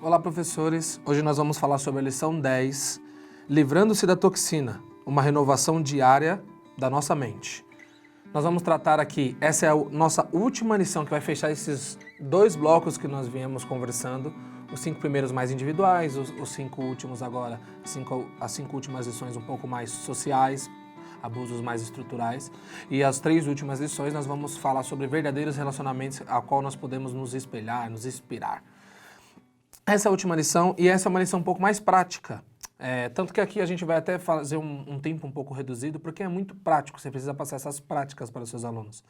Olá, professores! Hoje nós vamos falar sobre a lição 10, Livrando-se da toxina, uma renovação diária da nossa mente. Nós vamos tratar aqui, essa é a nossa última lição que vai fechar esses dois blocos que nós viemos conversando, os 5 primeiros mais individuais, os 5 últimos agora, as 5 últimas lições um pouco mais sociais, abusos mais estruturais, e as 3 últimas lições nós vamos falar sobre verdadeiros relacionamentos a qual nós podemos nos espelhar, nos inspirar. Essa é a última lição, e essa é uma lição um pouco mais prática. Tanto que aqui a gente vai até fazer um tempo um pouco reduzido, porque é muito prático, você precisa passar essas práticas para os seus alunos.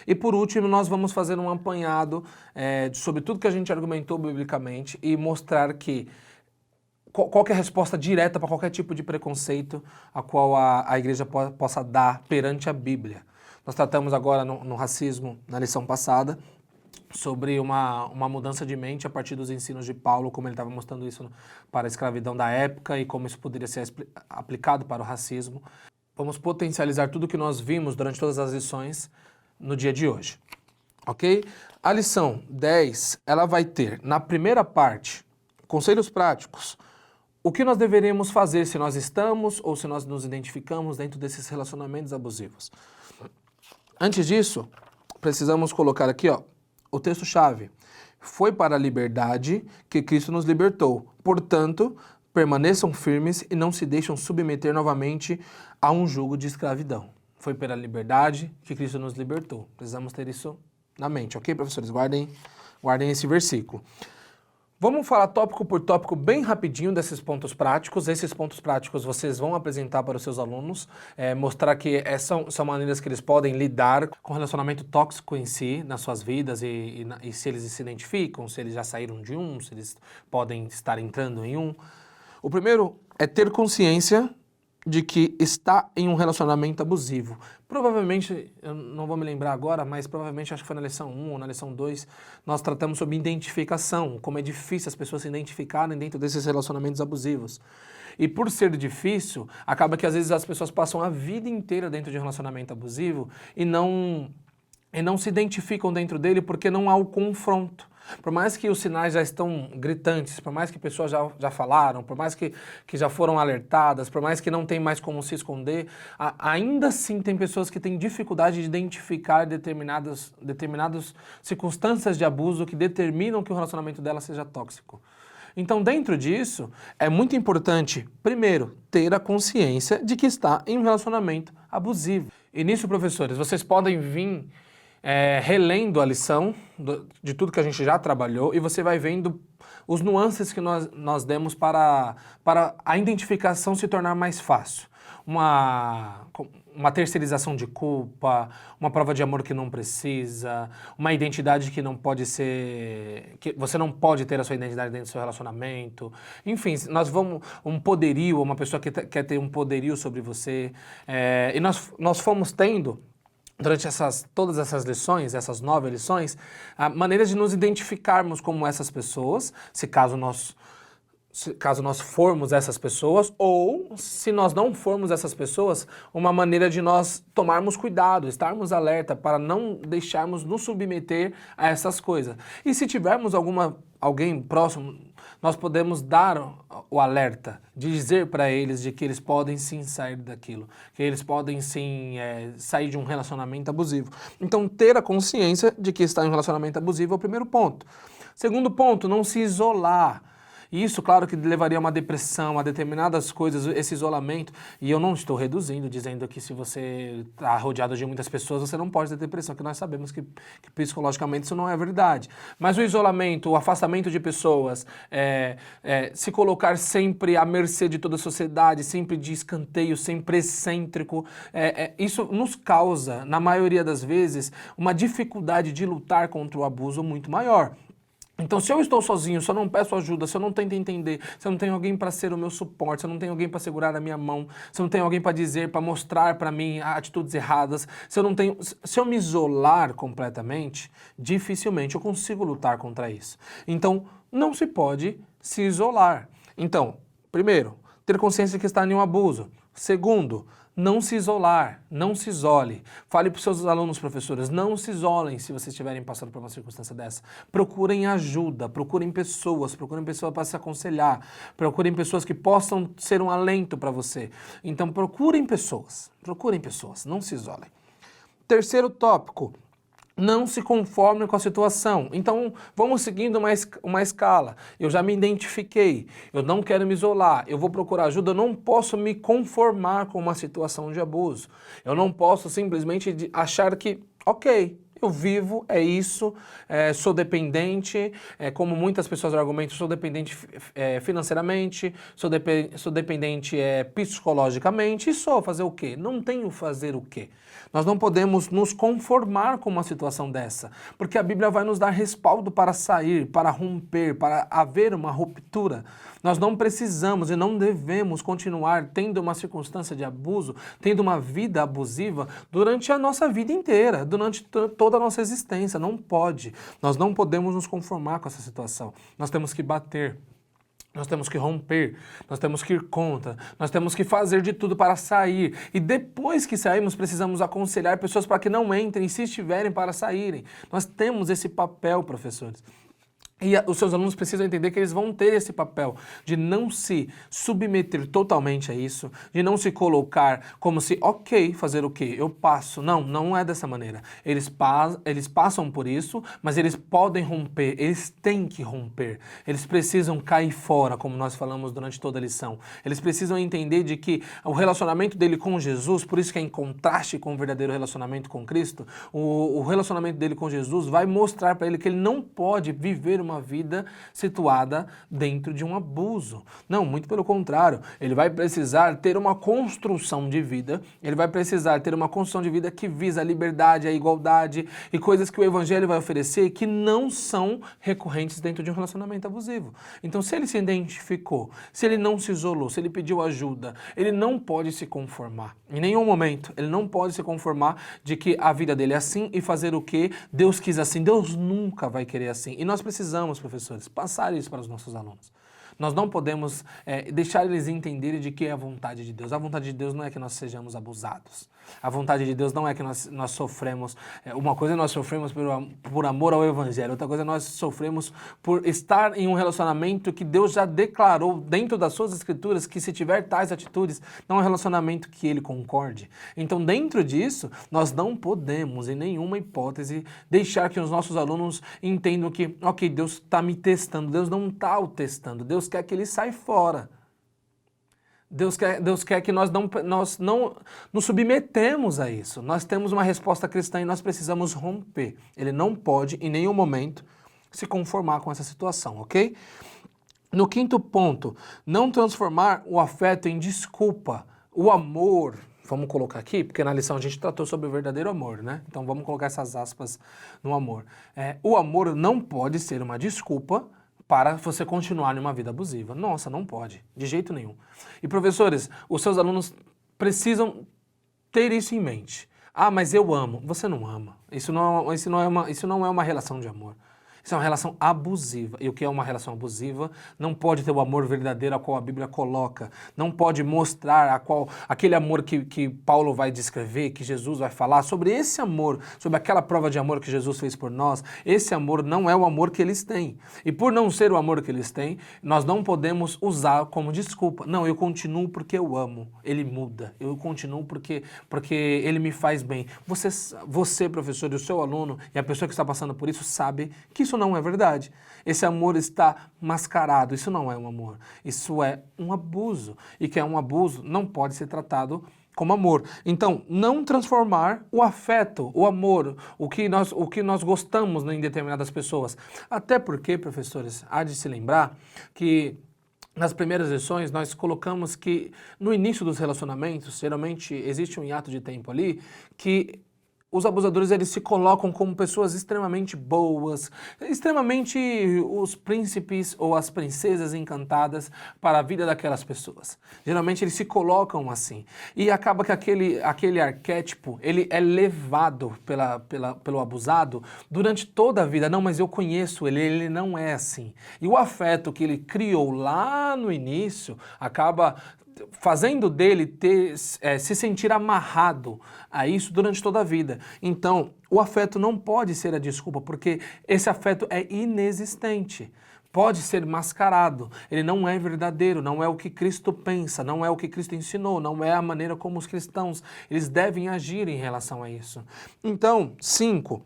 E por último, nós vamos fazer um apanhado sobre tudo que a gente argumentou biblicamente e mostrar que qual que é a resposta direta para qualquer tipo de preconceito a qual a igreja possa dar perante a Bíblia. Nós tratamos agora no racismo, na lição passada, sobre uma mudança de mente a partir dos ensinos de Paulo, como ele estava mostrando isso para a escravidão da época e como isso poderia ser aplicado para o racismo. Vamos potencializar tudo que nós vimos durante todas as lições no dia de hoje, ok? A lição 10, ela vai ter, na primeira parte, conselhos práticos, o que nós deveríamos fazer se nós estamos ou se nós nos identificamos dentro desses relacionamentos abusivos. Antes disso, precisamos colocar aqui, ó, o texto-chave. Foi para a liberdade que Cristo nos libertou. Portanto, permaneçam firmes e não se deixem submeter novamente a um jugo de escravidão. Foi pela liberdade que Cristo nos libertou. Precisamos ter isso na mente, ok, professores? Guardem esse versículo. Vamos falar tópico por tópico bem rapidinho desses pontos práticos. Esses pontos práticos vocês vão apresentar para os seus alunos, mostrar que são maneiras que eles podem lidar com o relacionamento tóxico em si, nas suas vidas, e se eles se identificam, se eles já saíram de um, se eles podem estar entrando em um. O primeiro é ter consciência de que está em um relacionamento abusivo. Provavelmente, eu não vou me lembrar agora, mas provavelmente acho que foi na lição 1 ou na lição 2, nós tratamos sobre identificação, como é difícil as pessoas se identificarem dentro desses relacionamentos abusivos. E por ser difícil, acaba que às vezes as pessoas passam a vida inteira dentro de um relacionamento abusivo e não se identificam dentro dele porque não há o confronto. Por mais que os sinais já estão gritantes, por mais que pessoas já falaram, por mais que já foram alertadas, por mais que não tem mais como se esconder, ainda assim tem pessoas que têm dificuldade de identificar determinadas circunstâncias de abuso que determinam que o relacionamento dela seja tóxico. Então, dentro disso, é muito importante, primeiro, ter a consciência de que está em um relacionamento abusivo. E nisso, professores, vocês podem vir relendo a lição de tudo que a gente já trabalhou e você vai vendo os nuances que nós demos para a identificação se tornar mais fácil. Uma terceirização de culpa, uma prova de amor que não precisa, uma identidade que não pode ser... que você não pode ter a sua identidade dentro do seu relacionamento. Enfim, um poderio, uma pessoa que quer ter um poderio sobre você. E nós fomos tendo... durante todas essas lições, essas 9 lições, maneiras de nos identificarmos como essas pessoas, caso nós formos essas pessoas, ou se nós não formos essas pessoas, uma maneira de nós tomarmos cuidado, estarmos alerta para não deixarmos nos submeter a essas coisas. E se tivermos alguém próximo, nós podemos dar o alerta, de dizer para eles de que eles podem sim sair daquilo, que eles podem sim sair de um relacionamento abusivo. Então, ter a consciência de que está em um relacionamento abusivo é o primeiro ponto. Segundo ponto, não se isolar. Isso, claro, que levaria a uma depressão, a determinadas coisas, esse isolamento. E eu não estou reduzindo, dizendo que se você está rodeado de muitas pessoas, você não pode ter depressão, que nós sabemos que psicologicamente isso não é verdade. Mas o isolamento, o afastamento de pessoas, se colocar sempre à mercê de toda a sociedade, sempre de escanteio, sempre excêntrico, isso nos causa, na maioria das vezes, uma dificuldade de lutar contra o abuso muito maior. Então, se eu estou sozinho, se eu não peço ajuda, se eu não tento entender, se eu não tenho alguém para ser o meu suporte, se eu não tenho alguém para segurar a minha mão, se eu não tenho alguém para dizer, para mostrar para mim atitudes erradas, se eu me isolar completamente, dificilmente eu consigo lutar contra isso. Então, não se pode se isolar. Então, primeiro, ter consciência de que está em um abuso. Segundo, não se isolar, não se isole. Fale para os seus alunos, professores, não se isolem se vocês estiverem passando por uma circunstância dessa. Procurem ajuda, procurem pessoas para se aconselhar, procurem pessoas que possam ser um alento para você. Então procurem pessoas, não se isolem. Terceiro tópico. Não se conforme com a situação. Então, vamos seguindo uma escala. Eu já me identifiquei, eu não quero me isolar, eu vou procurar ajuda, eu não posso me conformar com uma situação de abuso. Eu não posso simplesmente achar que, ok, eu vivo, é isso, sou dependente, como muitas pessoas argumentam, sou dependente financeiramente, sou dependente psicologicamente, e sou fazer o quê? Não tenho fazer o quê? Nós não podemos nos conformar com uma situação dessa, porque a Bíblia vai nos dar respaldo para sair, para romper, para haver uma ruptura. Nós não precisamos e não devemos continuar tendo uma circunstância de abuso, tendo uma vida abusiva durante a nossa vida inteira, durante toda a nossa existência. Não pode. Nós não podemos nos conformar com essa situação. Nós temos que bater. Nós temos que romper, nós temos que ir contra, nós temos que fazer de tudo para sair. E depois que sairmos, precisamos aconselhar pessoas para que não entrem, se estiverem, para saírem. Nós temos esse papel, professores. E os seus alunos precisam entender que eles vão ter esse papel de não se submeter totalmente a isso, de não se colocar como se, ok, fazer o quê? Eu passo. Não, não é dessa maneira. Eles passam por isso, mas eles podem romper, eles têm que romper. Eles precisam cair fora, como nós falamos durante toda a lição. Eles precisam entender de que o relacionamento dele com Jesus, por isso que é em contraste com o verdadeiro relacionamento com Cristo, o relacionamento dele com Jesus vai mostrar para ele que ele não pode viver uma vida situada dentro de um abuso. Não, muito pelo contrário. Ele vai precisar ter uma construção de vida, ele vai precisar ter uma construção de vida que visa a liberdade, a igualdade e coisas que o Evangelho vai oferecer que não são recorrentes dentro de um relacionamento abusivo. Então, se ele se identificou, se ele não se isolou, se ele pediu ajuda, ele não pode se conformar. Em nenhum momento, ele não pode se conformar de que a vida dele é assim e fazer o que Deus quis assim. Deus nunca vai querer assim. E nós precisamos, professores, passar isso para os nossos alunos. Nós não podemos deixar eles entenderem de que é a vontade de Deus. A vontade de Deus não é que nós sejamos abusados. A vontade de Deus não é que nós sofremos. Uma coisa é nós sofremos por amor ao Evangelho. Outra coisa é nós sofremos por estar em um relacionamento que Deus já declarou dentro das suas escrituras que se tiver tais atitudes, não é um relacionamento que ele concorde. Então, dentro disso, nós não podemos, em nenhuma hipótese, deixar que os nossos alunos entendam que, ok, Deus está me testando. Deus não está o testando. Deus quer que ele saia fora. Deus quer que nós não nos submetemos a isso. Nós temos uma resposta cristã e nós precisamos romper. Ele não pode, em nenhum momento, se conformar com essa situação, ok? No quinto ponto, não transformar o afeto em desculpa. O amor, vamos colocar aqui, porque na lição a gente tratou sobre o verdadeiro amor, né? Então vamos colocar essas aspas no amor. O amor não pode ser uma desculpa para você continuar numa vida abusiva. Nossa, não pode, de jeito nenhum. E professores, os seus alunos precisam ter isso em mente. Ah, mas eu amo. Você não ama. Isso não é uma relação de amor. Isso é uma relação abusiva. E o que é uma relação abusiva não pode ter o amor verdadeiro a qual a Bíblia coloca. Não pode mostrar aquele amor que Paulo vai descrever, que Jesus vai falar. Sobre esse amor, sobre aquela prova de amor que Jesus fez por nós, esse amor não é o amor que eles têm. E por não ser o amor que eles têm, nós não podemos usar como desculpa. Não, eu continuo porque eu amo. Ele muda. Eu continuo porque ele me faz bem. Você, professor, e o seu aluno, e a pessoa que está passando por isso, sabe que isso não é verdade. Esse amor está mascarado. Isso não é um amor. Isso é um abuso. E que é um abuso não pode ser tratado como amor. Então, não transformar o afeto, o amor, o que nós gostamos em determinadas pessoas. Até porque, professores, há de se lembrar que nas primeiras lições nós colocamos que no início dos relacionamentos, geralmente existe um hiato de tempo ali, que os abusadores, eles se colocam como pessoas extremamente boas, extremamente os príncipes ou as princesas encantadas para a vida daquelas pessoas. Geralmente eles se colocam assim. E acaba que aquele arquétipo, ele é levado pelo abusado durante toda a vida. Não, mas eu conheço ele não é assim. E o afeto que ele criou lá no início acaba fazendo dele se sentir amarrado a isso durante toda a vida. Então, o afeto não pode ser a desculpa, porque esse afeto é inexistente. Pode ser mascarado, ele não é verdadeiro, não é o que Cristo pensa, não é o que Cristo ensinou, não é a maneira como os cristãos eles devem agir em relação a isso. Então, 5,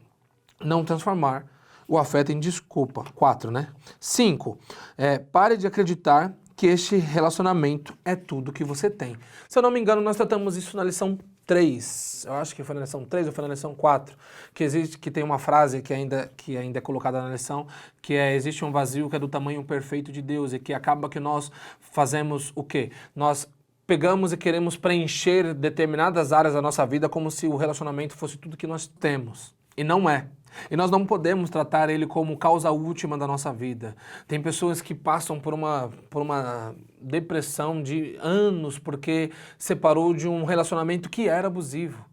não transformar o afeto em desculpa. 4, né? 5, pare de acreditar que este relacionamento é tudo que você tem. Se eu não me engano, nós tratamos isso na lição 3, eu acho que foi na lição 3 ou foi na lição 4, que tem uma frase que ainda é colocada na lição, que existe um vazio que é do tamanho perfeito de Deus, e que acaba que nós fazemos o quê? Nós pegamos e queremos preencher determinadas áreas da nossa vida como se o relacionamento fosse tudo que nós temos, e não é. E nós não podemos tratar ele como causa última da nossa vida. Tem pessoas que passam por uma depressão de anos porque separou de um relacionamento que era abusivo.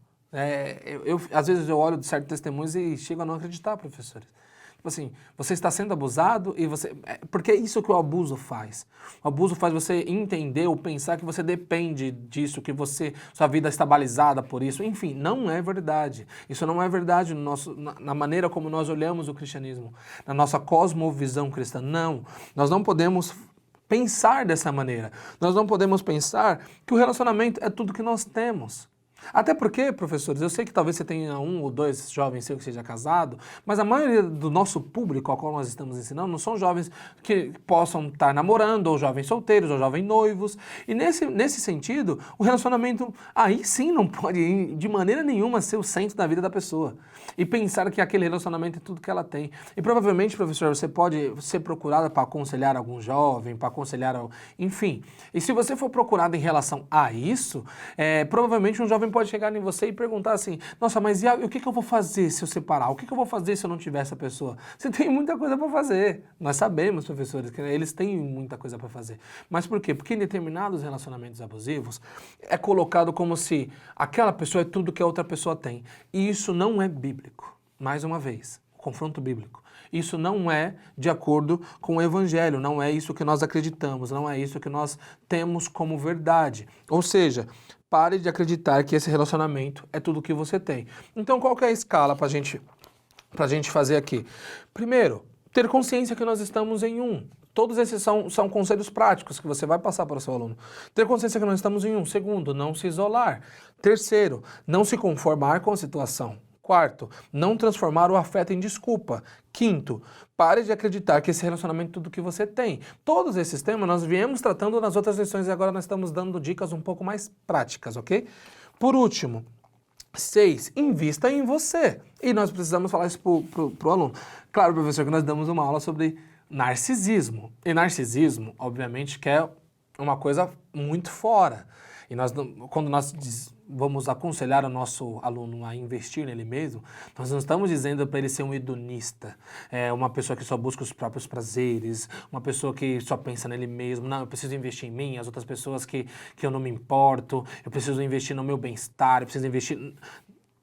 Às vezes eu olho de certos testemunhos e chego a não acreditar, professores. Tipo assim, você está sendo abusado e você... Porque é isso que o abuso faz. O abuso faz você entender ou pensar que você depende disso, que sua vida está balizada por isso. Enfim, não é verdade. Isso não é verdade na maneira como nós olhamos o cristianismo, na nossa cosmovisão cristã. Não, nós não podemos pensar dessa maneira. Nós não podemos pensar que o relacionamento é tudo que nós temos. Até porque, professores, eu sei que talvez você tenha 1 ou 2 jovens seu que seja casado, mas a maioria do nosso público ao qual nós estamos ensinando não são jovens que possam estar namorando, ou jovens solteiros, ou jovens noivos. E nesse sentido, o relacionamento aí sim não pode de maneira nenhuma ser o centro da vida da pessoa. E pensar que aquele relacionamento é tudo que ela tem. E provavelmente, professor, você pode ser procurada para aconselhar algum jovem, para aconselhar... Enfim, e se você for procurado em relação a isso, provavelmente um jovem pode chegar em você e perguntar assim, nossa, mas e o que eu vou fazer se eu separar? O que eu vou fazer se eu não tiver essa pessoa? Você tem muita coisa para fazer. Nós sabemos, professores, que eles têm muita coisa para fazer. Mas por quê? Porque em determinados relacionamentos abusivos é colocado como se aquela pessoa é tudo que a outra pessoa tem. E isso não é bíblico. Mais uma vez, confronto bíblico. Isso não é de acordo com o Evangelho, não é isso que nós acreditamos, não é isso que nós temos como verdade. Ou seja, pare de acreditar que esse relacionamento é tudo que você tem. Então, qual que é a escala pra gente fazer aqui? Primeiro, ter consciência que nós estamos em um. Todos esses são conselhos práticos que você vai passar para o seu aluno. Ter consciência que nós estamos em um. Segundo, não se isolar. Terceiro, não se conformar com a situação. Quarto, não transformar o afeto em desculpa. Quinto, pare de acreditar que esse relacionamento é tudo que você tem. Todos esses temas nós viemos tratando nas outras lições e agora nós estamos dando dicas um pouco mais práticas, ok? Por último, 6, invista em você. E nós precisamos falar isso pro aluno. Claro, professor, que nós damos uma aula sobre narcisismo. E narcisismo, obviamente, que é uma coisa muito fora. E quando nós vamos aconselhar o nosso aluno a investir nele mesmo, nós não estamos dizendo para ele ser um hedonista, uma pessoa que só busca os próprios prazeres, uma pessoa que só pensa nele mesmo. Não, eu preciso investir em mim, as outras pessoas que eu não me importo, eu preciso investir no meu bem-estar, eu preciso investir...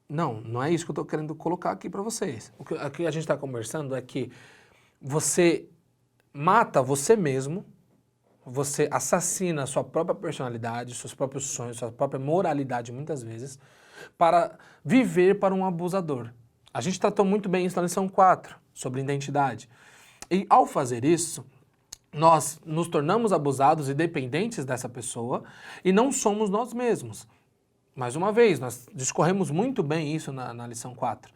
Não é isso que eu estou querendo colocar aqui para vocês. O que a gente está conversando é que você mata você mesmo, você assassina a sua própria personalidade, seus próprios sonhos, sua própria moralidade, muitas vezes, para viver para um abusador. A gente tratou muito bem isso na lição 4, sobre identidade. E ao fazer isso, nós nos tornamos abusados e dependentes dessa pessoa e não somos nós mesmos. Mais uma vez, nós discorremos muito bem isso na lição 4.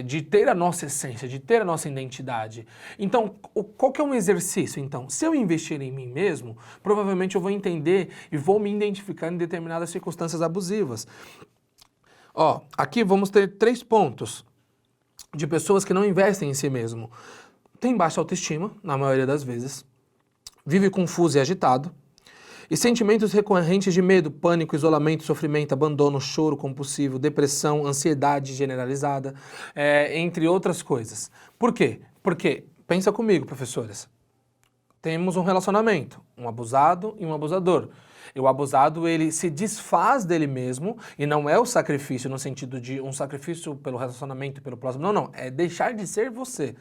De ter a nossa essência, de ter a nossa identidade. Então, qual que é um exercício? Então, se eu investir em mim mesmo, provavelmente eu vou entender e vou me identificar em determinadas circunstâncias abusivas. Aqui vamos ter 3 pontos de pessoas que não investem em si mesmo. Tem baixa autoestima, na maioria das vezes, vive confuso e agitado, e sentimentos recorrentes de medo, pânico, isolamento, sofrimento, abandono, choro compulsivo, depressão, ansiedade generalizada, entre outras coisas. Por quê? Porque, pensa comigo, professores, temos um relacionamento, um abusado e um abusador. E o abusado, ele se desfaz dele mesmo, e não é o sacrifício no sentido de um sacrifício pelo relacionamento e pelo próximo, não, é deixar de ser você.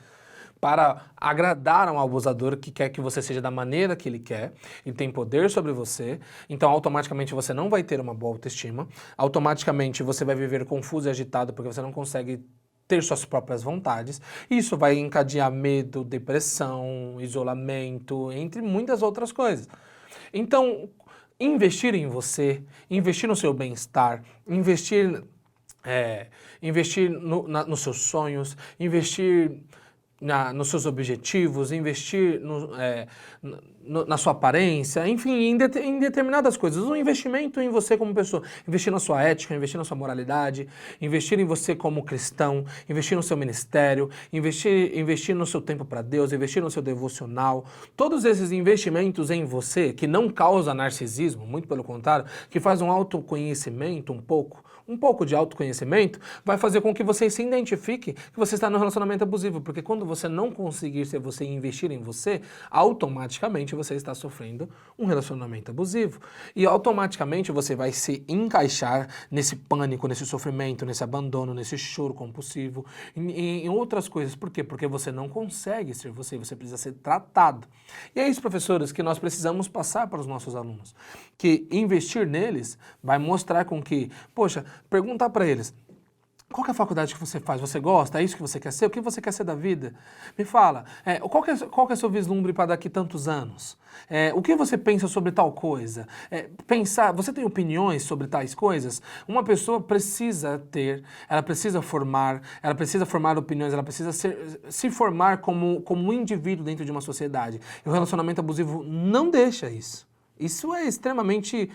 para agradar um abusador que quer que você seja da maneira que ele quer, ele tem poder sobre você, então automaticamente você não vai ter uma boa autoestima, automaticamente você vai viver confuso e agitado porque você não consegue ter suas próprias vontades, isso vai encadear medo, depressão, isolamento, entre muitas outras coisas. Então, investir em você, investir no seu bem-estar, investir nos seus sonhos, investir nos seus objetivos, investir na sua aparência, enfim, em determinadas coisas. Um investimento em você como pessoa, investir na sua ética, investir na sua moralidade, investir em você como cristão, investir no seu ministério, investir no seu tempo para Deus, investir no seu devocional. Todos esses investimentos em você, que não causa narcisismo, muito pelo contrário, que faz um autoconhecimento um pouco de autoconhecimento, vai fazer com que você se identifique que você está num relacionamento abusivo, porque quando você não conseguir ser você e investir em você, automaticamente você está sofrendo um relacionamento abusivo. E automaticamente você vai se encaixar nesse pânico, nesse sofrimento, nesse abandono, nesse choro compulsivo, em outras coisas. Por quê? Porque você não consegue ser você, você precisa ser tratado. E é isso, professores, que nós precisamos passar para os nossos alunos, que investir neles vai mostrar com que, poxa, perguntar para eles, qual que é a faculdade que você faz? Você gosta? É isso que você quer ser? O que você quer ser da vida? Me fala, qual que é o seu vislumbre para daqui tantos anos? O que você pensa sobre tal coisa? Você tem opiniões sobre tais coisas? Uma pessoa precisa ela precisa formar opiniões, ela precisa se formar como um indivíduo dentro de uma sociedade. E o relacionamento abusivo não deixa isso. Isso é extremamente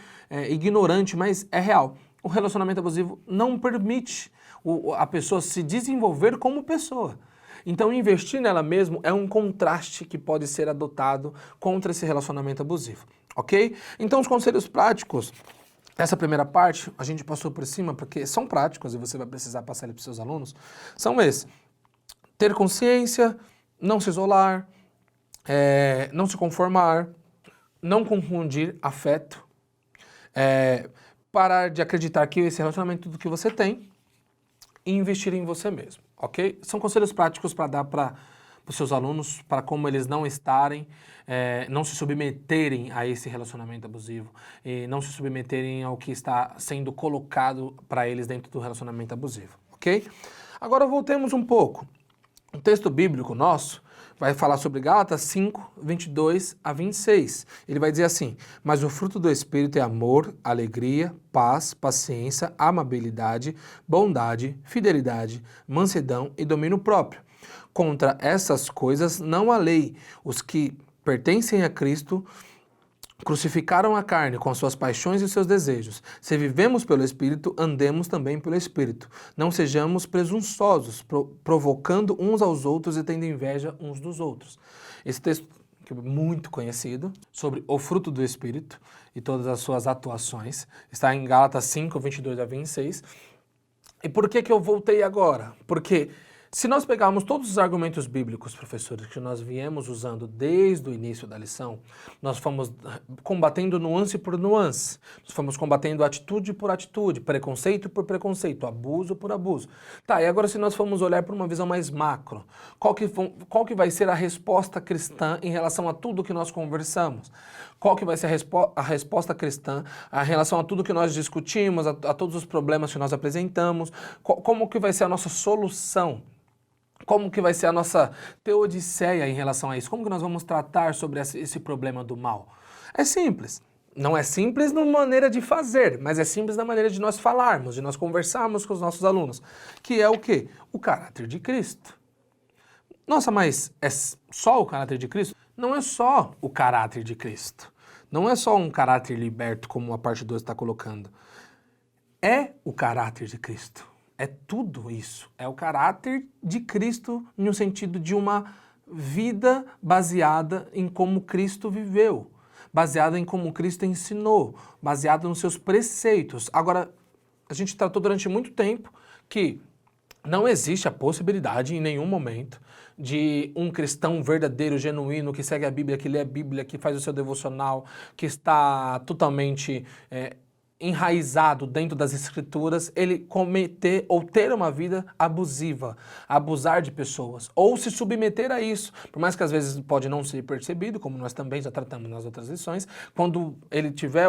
ignorante, mas é real. O relacionamento abusivo não permite a pessoa se desenvolver como pessoa. Então, investir nela mesmo é um contraste que pode ser adotado contra esse relacionamento abusivo, ok? Então, os conselhos práticos, essa primeira parte, a gente passou por cima porque são práticos e você vai precisar passar eles para os seus alunos, são esses. Ter consciência, não se isolar, não se conformar, não confundir afeto, parar de acreditar que esse relacionamento é tudo que você tem e investir em você mesmo, ok? São conselhos práticos para dar para os seus alunos, para como eles não não se submeterem a esse relacionamento abusivo e não se submeterem ao que está sendo colocado para eles dentro do relacionamento abusivo, ok? Agora voltemos um pouco. O texto bíblico nosso vai falar sobre Gálatas 5, 22 a 26. Ele vai dizer assim, mas o fruto do Espírito é amor, alegria, paz, paciência, amabilidade, bondade, fidelidade, mansidão e domínio próprio. Contra essas coisas não há lei. Os que pertencem a Cristo crucificaram a carne com suas paixões e seus desejos. Se vivemos pelo Espírito, andemos também pelo Espírito. Não sejamos presunçosos, provocando uns aos outros e tendo inveja uns dos outros. Esse texto, que é muito conhecido, sobre o fruto do Espírito e todas as suas atuações, está em Gálatas 5, 22 a 26. E por que eu voltei agora? Porque se nós pegarmos todos os argumentos bíblicos, professores, que nós viemos usando desde o início da lição, nós fomos combatendo nuance por nuance, nós fomos combatendo atitude por atitude, preconceito por preconceito, abuso por abuso. Tá, e agora se nós formos olhar por uma visão mais macro, qual que vai ser a resposta cristã em relação a tudo que nós conversamos? Qual que vai ser a resposta cristã em relação a tudo que nós discutimos, a todos os problemas que nós apresentamos? Como que vai ser a nossa solução? Como que vai ser a nossa teodiceia em relação a isso? Como que nós vamos tratar sobre esse problema do mal? É simples. Não é simples na maneira de fazer, mas é simples na maneira de nós falarmos, de nós conversarmos com os nossos alunos. Que é o quê? O caráter de Cristo. Nossa, mas é só o caráter de Cristo? Não é só o caráter de Cristo. Não é só um caráter liberto, como a parte 2 está colocando. É o caráter de Cristo. É tudo isso. É o caráter de Cristo no sentido de uma vida baseada em como Cristo viveu, baseada em como Cristo ensinou, baseada nos seus preceitos. Agora, a gente tratou durante muito tempo que não existe a possibilidade em nenhum momento de um cristão verdadeiro, genuíno, que segue a Bíblia, que lê a Bíblia, que faz o seu devocional, que está totalmente enraizado dentro das escrituras ele cometer ou ter uma vida abusiva, abusar de pessoas, ou se submeter a isso, por mais que às vezes pode não ser percebido, como nós também já tratamos nas outras lições, quando ele tiver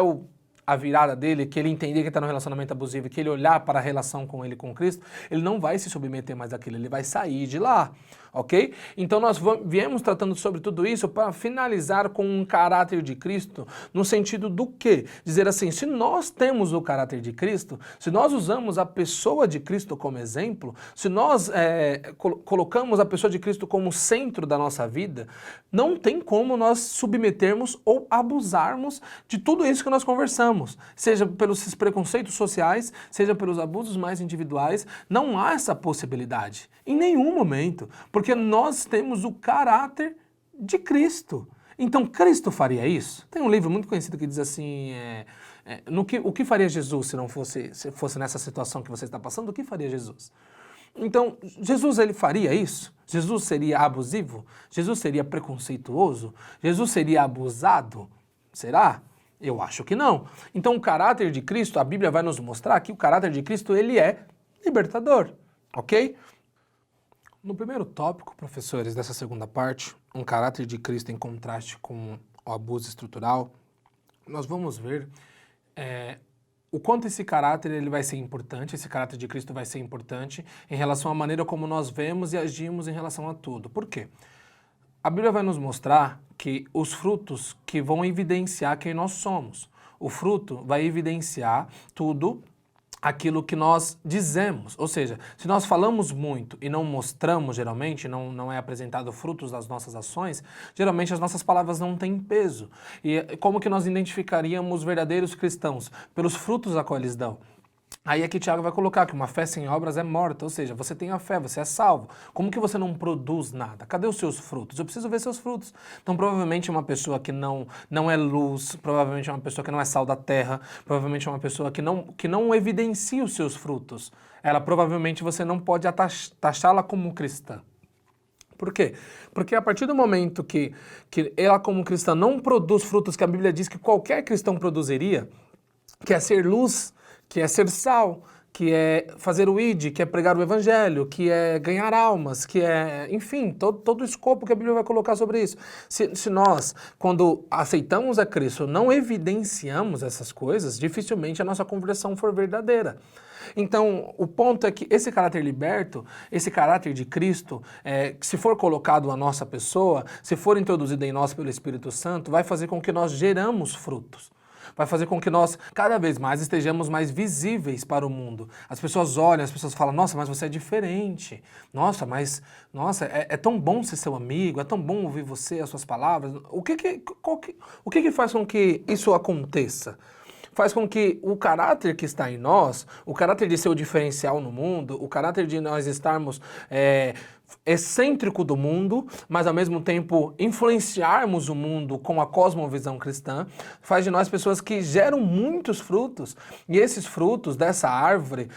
a virada dele, que ele entender que está num relacionamento abusivo, que ele olhar para a relação com ele, com Cristo, ele não vai se submeter mais àquilo, ele vai sair de lá, ok? Então nós viemos tratando sobre tudo isso para finalizar com um caráter de Cristo, no sentido do quê? Dizer assim, se nós temos o caráter de Cristo, se nós usamos a pessoa de Cristo como exemplo, se nós colocamos a pessoa de Cristo como centro da nossa vida, não tem como nós submetermos ou abusarmos de tudo isso que nós conversamos. Seja pelos preconceitos sociais, seja pelos abusos mais individuais, não há essa possibilidade, em nenhum momento, porque nós temos o caráter de Cristo. Então, Cristo faria isso? Tem um livro muito conhecido que diz assim, o que faria Jesus se fosse nessa situação que você está passando, o que faria Jesus? Então, Jesus, ele faria isso? Jesus seria abusivo? Jesus seria preconceituoso? Jesus seria abusado? Será? Eu acho que não. Então o caráter de Cristo, a Bíblia vai nos mostrar que o caráter de Cristo, ele é libertador, ok? No primeiro tópico, professores, dessa segunda parte, um caráter de Cristo em contraste com o abuso estrutural, nós vamos ver o quanto esse caráter ele vai ser importante, esse caráter de Cristo vai ser importante em relação à maneira como nós vemos e agimos em relação a tudo. Por quê? A Bíblia vai nos mostrar que os frutos que vão evidenciar quem nós somos. O fruto vai evidenciar tudo aquilo que nós dizemos. Ou seja, se nós falamos muito e não mostramos, geralmente, não é apresentado frutos das nossas ações, geralmente as nossas palavras não têm peso. E como que nós identificaríamos verdadeiros cristãos? Pelos frutos a qual eles dão. Aí é que Tiago vai colocar que uma fé sem obras é morta, ou seja, você tem a fé, você é salvo. Como que você não produz nada? Cadê os seus frutos? Eu preciso ver seus frutos. Então, provavelmente uma pessoa que não é luz, provavelmente uma pessoa que não é sal da terra, provavelmente uma pessoa que não evidencia os seus frutos. Ela provavelmente você não pode taxá-la como cristã. Por quê? Porque a partir do momento que ela como cristã não produz frutos que a Bíblia diz que qualquer cristão produziria, que é ser luz, que é ser sal, que é fazer o ID, que é pregar o evangelho, que é ganhar almas, que é, enfim, todo o escopo que a Bíblia vai colocar sobre isso. Se nós, quando aceitamos a Cristo, não evidenciamos essas coisas, dificilmente a nossa conversão for verdadeira. Então, o ponto é que esse caráter liberto, esse caráter de Cristo, se for colocado na nossa pessoa, se for introduzido em nós pelo Espírito Santo, vai fazer com que nós geramos frutos. Vai fazer com que nós, cada vez mais, estejamos mais visíveis para o mundo. As pessoas olham, as pessoas falam, nossa, mas você é diferente. Nossa, mas, é tão bom ser seu amigo, é tão bom ouvir você, as suas palavras. O que faz com que isso aconteça? Faz com que o caráter que está em nós, o caráter de ser o diferencial no mundo, o caráter de nós estarmos excêntrico do mundo, mas ao mesmo tempo influenciarmos o mundo com a cosmovisão cristã, faz de nós pessoas que geram muitos frutos. E esses frutos dessa árvore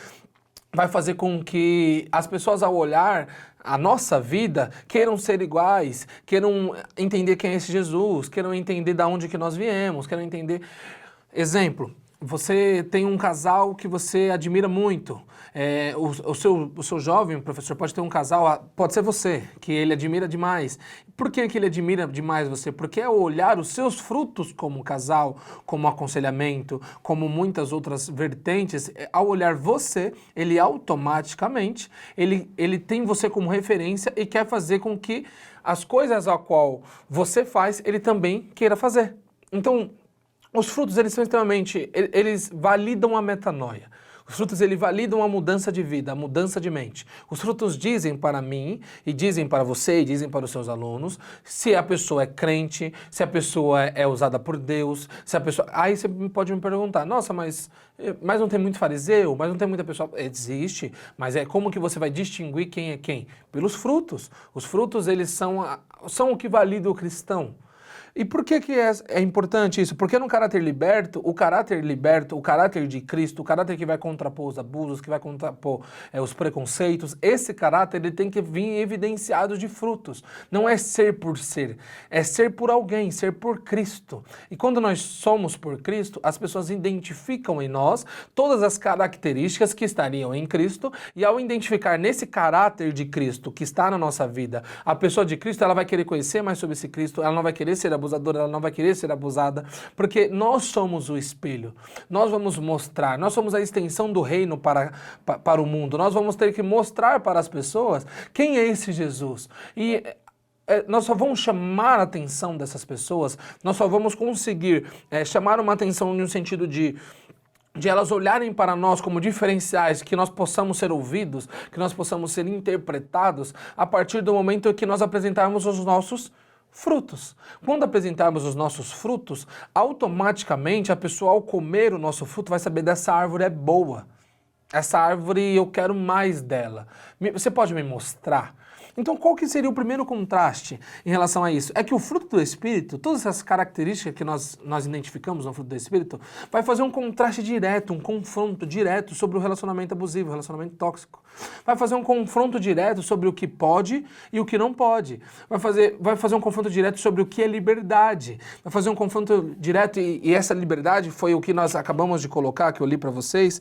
vai fazer com que as pessoas, ao olhar a nossa vida, queiram ser iguais, queiram entender quem é esse Jesus, queiram entender de onde que nós viemos, queiram entender... Exemplo, você tem um casal que você admira muito, o seu jovem professor pode ter um casal, pode ser você, que ele admira demais. Por que ele admira demais você? Porque é olhar os seus frutos como casal, como aconselhamento, como muitas outras vertentes, ao olhar você, ele automaticamente, ele tem você como referência e quer fazer com que as coisas a qual você faz, ele também queira fazer. Então, os frutos, eles são extremamente, eles validam a metanoia. Os frutos, eles validam a mudança de vida, a mudança de mente. Os frutos dizem para mim, e dizem para você, e dizem para os seus alunos, se a pessoa é crente, se a pessoa é usada por Deus, se a pessoa... Aí você pode me perguntar, nossa, mas não tem muito fariseu, mas não tem muita pessoa... Existe, mas como que você vai distinguir quem é quem? Pelos frutos. Os frutos, eles são o que valida o cristão. E por que é importante isso? Porque no caráter liberto, o caráter de Cristo, o caráter que vai contrapor os abusos, que vai contrapor os preconceitos, esse caráter ele tem que vir evidenciado de frutos. Não é ser por ser, é ser por alguém, ser por Cristo. E quando nós somos por Cristo, as pessoas identificam em nós todas as características que estariam em Cristo, e ao identificar nesse caráter de Cristo que está na nossa vida, a pessoa de Cristo, ela vai querer conhecer mais sobre esse Cristo, ela não vai querer ser abusadora, ela não vai querer ser abusada, porque nós somos o espelho. Nós vamos mostrar, nós somos a extensão do reino para o mundo. Nós vamos ter que mostrar para as pessoas quem é esse Jesus. E nós só vamos chamar a atenção dessas pessoas, nós só vamos conseguir chamar uma atenção no sentido de elas olharem para nós como diferenciais, que nós possamos ser ouvidos, que nós possamos ser interpretados a partir do momento em que nós apresentarmos os nossos frutos. Quando apresentarmos os nossos frutos, automaticamente a pessoa ao comer o nosso fruto vai saber dessa árvore é boa. Essa árvore eu quero mais dela. Você pode me mostrar? Então qual que seria o primeiro contraste em relação a isso? É que o fruto do Espírito, todas essas características que nós identificamos no fruto do Espírito, vai fazer um contraste direto, um confronto direto sobre o relacionamento abusivo, o relacionamento tóxico. Vai fazer um confronto direto sobre o que pode e o que não pode. Vai fazer um confronto direto sobre o que é liberdade. Vai fazer um confronto direto, e essa liberdade foi o que nós acabamos de colocar, que eu li para vocês,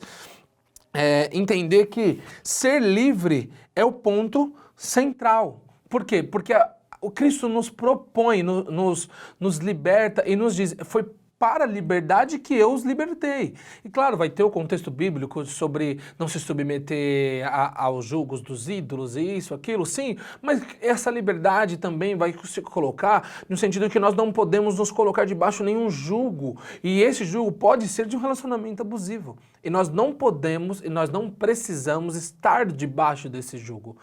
entender que ser livre é o ponto central. Por quê? Porque o Cristo nos propõe, nos liberta e nos diz, foi para a liberdade que eu os libertei. E claro, vai ter o contexto bíblico sobre não se submeter aos julgos dos ídolos e isso, aquilo, sim, mas essa liberdade também vai se colocar no sentido que nós não podemos nos colocar debaixo de nenhum julgo, e esse julgo pode ser de um relacionamento abusivo. E nós não podemos e nós não precisamos estar debaixo desse jugo.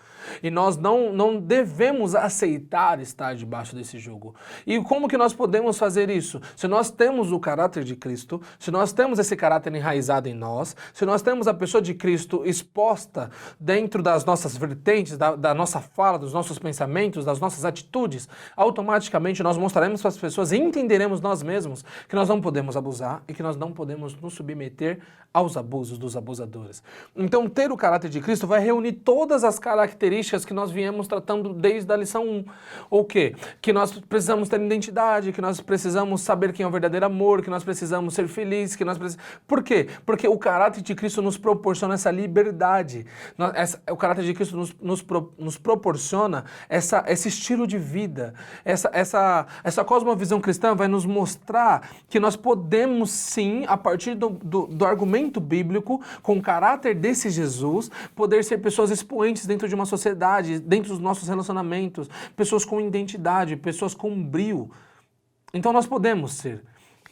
E nós não devemos aceitar estar debaixo desse jugo. E como que nós podemos fazer isso? Se nós temos o caráter de Cristo, se nós temos esse caráter enraizado em nós, se nós temos a pessoa de Cristo exposta dentro das nossas vertentes, da nossa fala, dos nossos pensamentos, das nossas atitudes, automaticamente nós mostraremos para as pessoas e entenderemos nós mesmos que nós não podemos abusar e que nós não podemos nos submeter aos abusos dos abusadores. Então, ter o caráter de Cristo vai reunir todas as características que nós viemos tratando desde a lição 1. O quê? Que nós precisamos ter identidade, que nós precisamos saber quem é o verdadeiro amor, que nós precisamos ser felizes, que nós precisamos... Por quê? Porque o caráter de Cristo nos proporciona essa liberdade. O caráter de Cristo nos proporciona esse estilo de vida. Essa cosmovisão cristã vai nos mostrar que nós podemos sim, a partir do argumento bíblico, com o caráter desse Jesus, poder ser pessoas expoentes dentro de uma sociedade, dentro dos nossos relacionamentos, pessoas com identidade, pessoas com brio. Então nós podemos ser,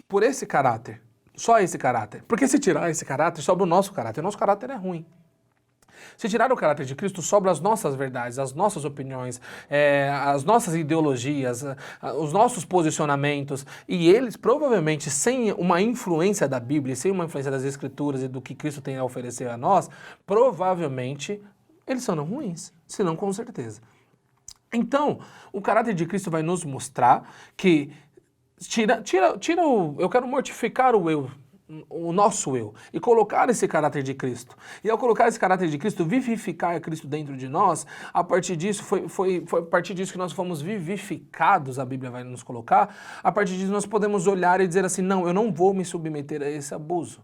por esse caráter, só esse caráter. Porque se tirar esse caráter, sobra o nosso caráter é ruim. Se tirar o caráter de Cristo, sobra as nossas verdades, as nossas opiniões, as nossas ideologias, os nossos posicionamentos, e eles provavelmente, sem uma influência da Bíblia, sem uma influência das Escrituras e do que Cristo tem a oferecer a nós, provavelmente eles são ruins, se não com certeza. Então, o caráter de Cristo vai nos mostrar que eu quero mortificar o nosso eu, e colocar esse caráter de Cristo. E ao colocar esse caráter de Cristo, vivificar Cristo dentro de nós, a partir disso, foi a partir disso que nós fomos vivificados, a Bíblia vai nos colocar, a partir disso nós podemos olhar e dizer assim, não, eu não vou me submeter a esse abuso.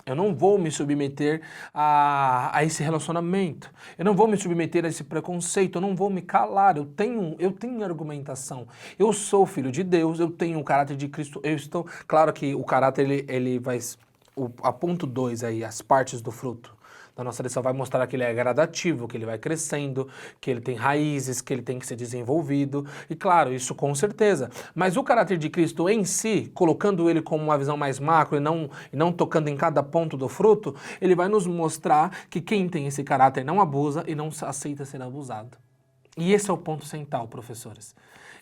Eu não vou me submeter a esse relacionamento. Eu não vou me submeter a esse preconceito. Eu não vou me calar. Eu tenho argumentação. Eu sou filho de Deus. Eu tenho o caráter de Cristo. Eu estou... Claro que o caráter, ele vai... A ponto 2 aí, as partes do fruto da nossa lição vai mostrar que ele é gradativo, que ele vai crescendo, que ele tem raízes, que ele tem que ser desenvolvido. E claro, isso com certeza. Mas o caráter de Cristo em si, colocando ele como uma visão mais macro e não tocando em cada ponto do fruto, ele vai nos mostrar que quem tem esse caráter não abusa e não aceita ser abusado. E esse é o ponto central, professores.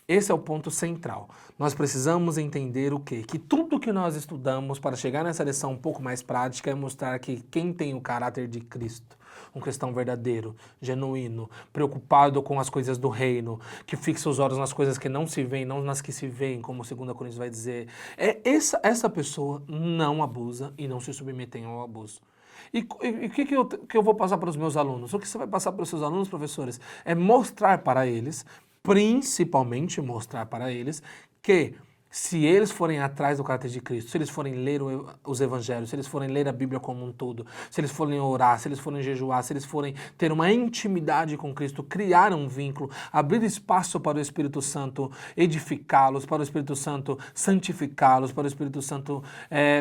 Esse é o ponto central. Nós precisamos entender o quê? Que tudo que nós estudamos para chegar nessa lição um pouco mais prática é mostrar que quem tem o caráter de Cristo, um cristão verdadeiro, genuíno, preocupado com as coisas do reino, que fixa os olhos nas coisas que não se veem, não nas que se veem, como 2 Coríntios vai dizer, essa pessoa não abusa e não se submete ao abuso. E o que eu vou passar para os meus alunos? O que você vai passar para os seus alunos, professores, é mostrar para eles, principalmente mostrar para eles, que se eles forem atrás do caráter de Cristo, se eles forem ler os evangelhos, se eles forem ler a Bíblia como um todo, se eles forem orar, se eles forem jejuar, se eles forem ter uma intimidade com Cristo, criar um vínculo, abrir espaço para o Espírito Santo edificá-los, para o Espírito Santo santificá-los, para o Espírito Santo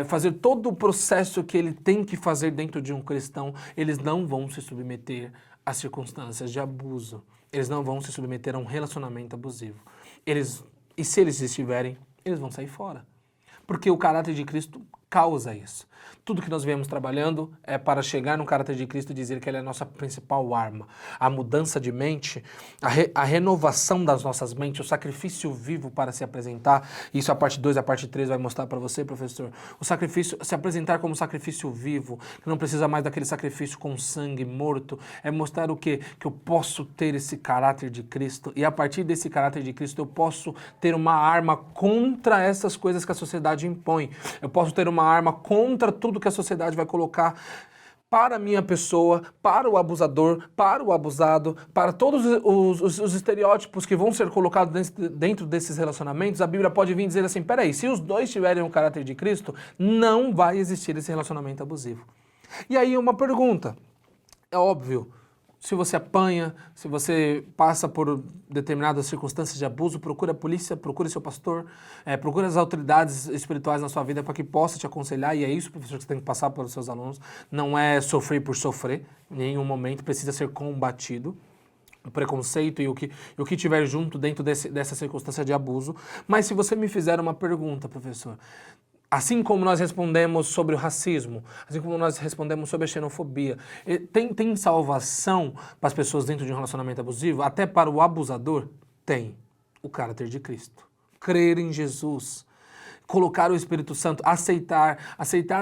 fazer todo o processo que ele tem que fazer dentro de um cristão, eles não vão se submeter a circunstâncias de abuso. Eles não vão se submeter a um relacionamento abusivo. E se eles estiverem, eles vão sair fora. Porque o caráter de Cristo causa isso. Tudo que nós viemos trabalhando é para chegar no caráter de Cristo e dizer que ele é a nossa principal arma. A mudança de mente, a renovação das nossas mentes, o sacrifício vivo para se apresentar. Isso a parte 2 e a parte 3 vai mostrar para você, professor. O sacrifício, se apresentar como sacrifício vivo, que não precisa mais daquele sacrifício com sangue morto, é mostrar o quê? Que eu posso ter esse caráter de Cristo e a partir desse caráter de Cristo eu posso ter uma arma contra essas coisas que a sociedade impõe. Eu posso ter uma arma contra tudo que a sociedade vai colocar para a minha pessoa, para o abusador, para o abusado, para todos os estereótipos que vão ser colocados dentro desses relacionamentos. A Bíblia pode vir dizer assim, peraí, se os dois tiverem o caráter de Cristo, não vai existir esse relacionamento abusivo. E aí uma pergunta, é óbvio, se você apanha, se você passa por determinadas circunstâncias de abuso, procure a polícia, procure seu pastor, procure as autoridades espirituais na sua vida para que possa te aconselhar, e é isso, professor, que você tem que passar para os seus alunos. Não é sofrer por sofrer, em nenhum momento precisa ser combatido. O preconceito e o que tiver junto dentro dessa circunstância de abuso. Mas se você me fizer uma pergunta, professor, assim como nós respondemos sobre o racismo, assim como nós respondemos sobre a xenofobia, tem salvação para as pessoas dentro de um relacionamento abusivo? Até para o abusador? Tem. O caráter de Cristo. Crer em Jesus. Colocar o Espírito Santo, aceitar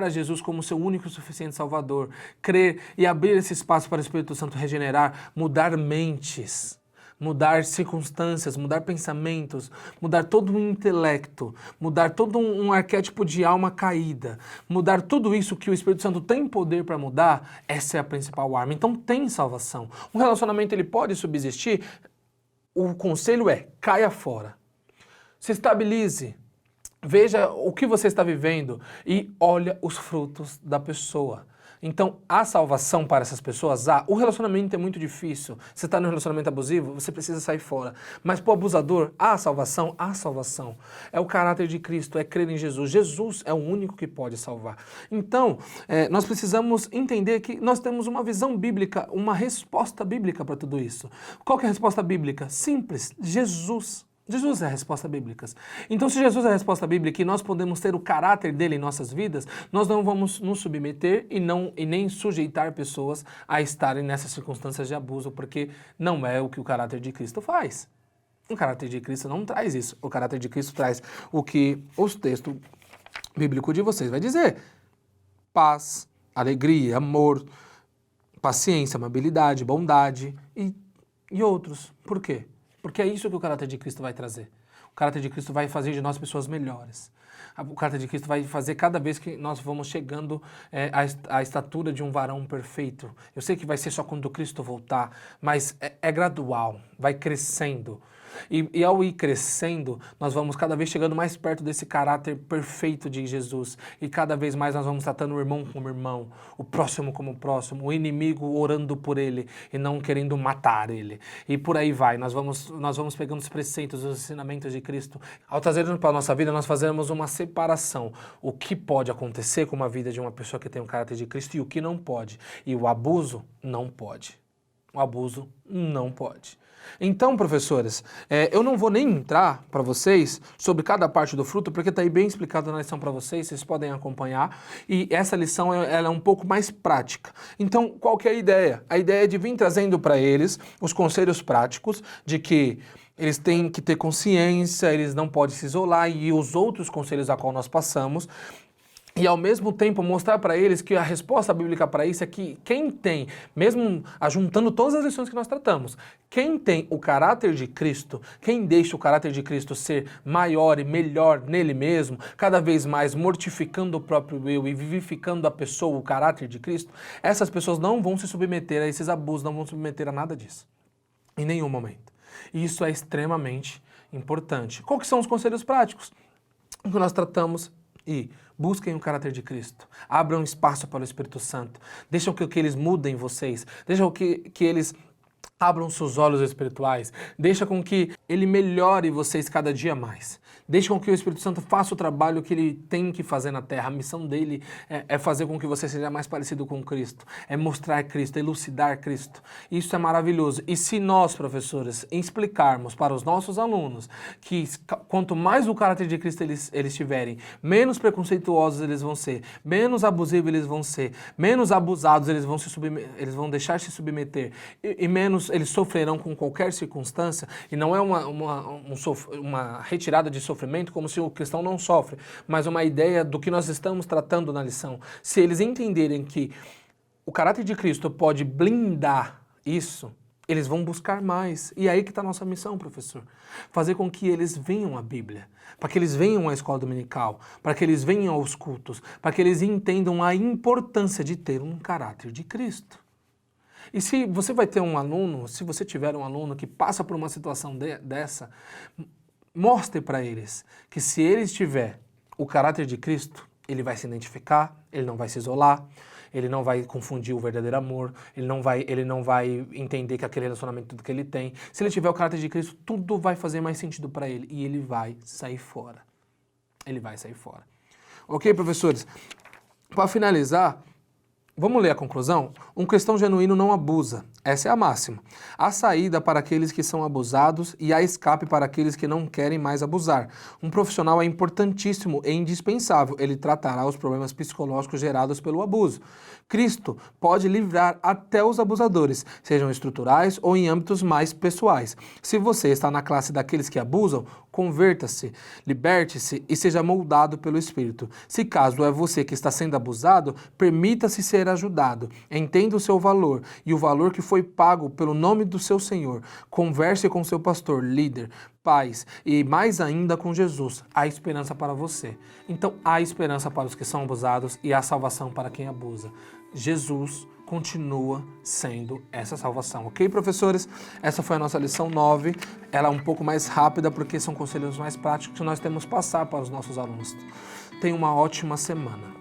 a Jesus como seu único e suficiente Salvador. Crer e abrir esse espaço para o Espírito Santo regenerar, mudar mentes. Mudar circunstâncias, mudar pensamentos, mudar todo um intelecto, mudar todo um arquétipo de alma caída, mudar tudo isso que o Espírito Santo tem poder para mudar, essa é a principal arma. Então tem salvação. Um relacionamento ele pode subsistir, o conselho é, caia fora. Se estabilize, veja o que você está vivendo e olha os frutos da pessoa. Então, há salvação para essas pessoas? O relacionamento é muito difícil. Você está num relacionamento abusivo, você precisa sair fora. Mas para o abusador, há salvação? Há salvação. É o caráter de Cristo, é crer em Jesus. Jesus é o único que pode salvar. Então, nós precisamos entender que nós temos uma visão bíblica, uma resposta bíblica para tudo isso. Qual que é a resposta bíblica? Simples, Jesus. Jesus é a resposta bíblica. Então, se Jesus é a resposta bíblica e nós podemos ter o caráter dele em nossas vidas, nós não vamos nos submeter e nem sujeitar pessoas a estarem nessas circunstâncias de abuso, porque não é o que o caráter de Cristo faz. O caráter de Cristo não traz isso. O caráter de Cristo traz o que os textos bíblicos de vocês vai dizer. Paz, alegria, amor, paciência, amabilidade, bondade e outros. Por quê? Porque é isso que o caráter de Cristo vai trazer. O caráter de Cristo vai fazer de nós pessoas melhores. O caráter de Cristo vai fazer cada vez que nós vamos chegando à estatura de um varão perfeito. Eu sei que vai ser só quando Cristo voltar, mas é gradual, vai crescendo. E ao ir crescendo, nós vamos cada vez chegando mais perto desse caráter perfeito de Jesus. E cada vez mais nós vamos tratando o irmão como irmão, o próximo como próximo, o inimigo orando por ele e não querendo matar ele. E por aí vai, nós vamos pegando os preceitos, os ensinamentos de Cristo. Ao trazermos para a nossa vida, nós fazemos uma separação. O que pode acontecer com uma vida de uma pessoa que tem um caráter de Cristo e o que não pode. E o abuso não pode. O abuso não pode. Então, professores, eu não vou nem entrar para vocês sobre cada parte do fruto, porque está aí bem explicado na lição para vocês podem acompanhar, e essa lição ela é um pouco mais prática. Então, qual que é a ideia? A ideia é de vir trazendo para eles os conselhos práticos de que eles têm que ter consciência, eles não podem se isolar, e os outros conselhos a qual nós passamos, e ao mesmo tempo mostrar para eles que a resposta bíblica para isso é que quem tem, mesmo ajuntando todas as lições que nós tratamos, quem tem o caráter de Cristo, quem deixa o caráter de Cristo ser maior e melhor nele mesmo, cada vez mais mortificando o próprio eu e vivificando a pessoa, o caráter de Cristo, essas pessoas não vão se submeter a esses abusos, não vão se submeter a nada disso. Em nenhum momento. E isso é extremamente importante. Qual que são os conselhos práticos? O que nós tratamos e busquem o caráter de Cristo, abram espaço para o Espírito Santo, deixam que eles mudem vocês, deixam que eles abram seus olhos espirituais, deixa com que ele melhore vocês cada dia mais. Deixa com que o Espírito Santo faça o trabalho que ele tem que fazer na terra. A missão dele é fazer com que você seja mais parecido com Cristo, é mostrar Cristo, elucidar Cristo. Isso é maravilhoso. E se nós, professores, explicarmos para os nossos alunos que quanto mais o caráter de Cristo eles tiverem, menos preconceituosos eles vão ser, menos abusivos eles vão ser, menos abusados eles vão deixar se submeter e menos eles sofrerão com qualquer circunstância, e não é uma retirada de sofrimento como se o cristão não sofre, mas uma ideia do que nós estamos tratando na lição. Se eles entenderem que o caráter de Cristo pode blindar isso, eles vão buscar mais. E aí que está a nossa missão, professor. Fazer com que eles venham à Bíblia, para que eles venham à escola dominical, para que eles venham aos cultos, para que eles entendam a importância de ter um caráter de Cristo. E se você vai ter um aluno, se você tiver um aluno que passa por uma situação dessa, mostre para eles que se ele tiver o caráter de Cristo, ele vai se identificar, ele não vai se isolar, ele não vai confundir o verdadeiro amor, ele não vai entender que aquele relacionamento é tudo que ele tem. Se ele tiver o caráter de Cristo, tudo vai fazer mais sentido para ele e ele vai sair fora. Ele vai sair fora. Ok, professores? Para finalizar, vamos ler a conclusão? Um cristão genuíno não abusa. Essa é a máxima. Há saída para aqueles que são abusados e há escape para aqueles que não querem mais abusar. Um profissional é importantíssimo e indispensável. Ele tratará os problemas psicológicos gerados pelo abuso. Cristo pode livrar até os abusadores, sejam estruturais ou em âmbitos mais pessoais. Se você está na classe daqueles que abusam, converta-se, liberte-se e seja moldado pelo Espírito. Se caso é você que está sendo abusado, permita-se ser ajudado. Entenda o seu valor e o valor que foi pago pelo nome do seu Senhor. Converse com seu pastor, líder, pais e mais ainda com Jesus. Há esperança para você. Então há esperança para os que são abusados e há salvação para quem abusa. Jesus continua sendo essa salvação. Ok, professores? Essa foi a nossa lição 9. Ela é um pouco mais rápida porque são conselhos mais práticos que nós temos que passar para os nossos alunos. Tenha uma ótima semana.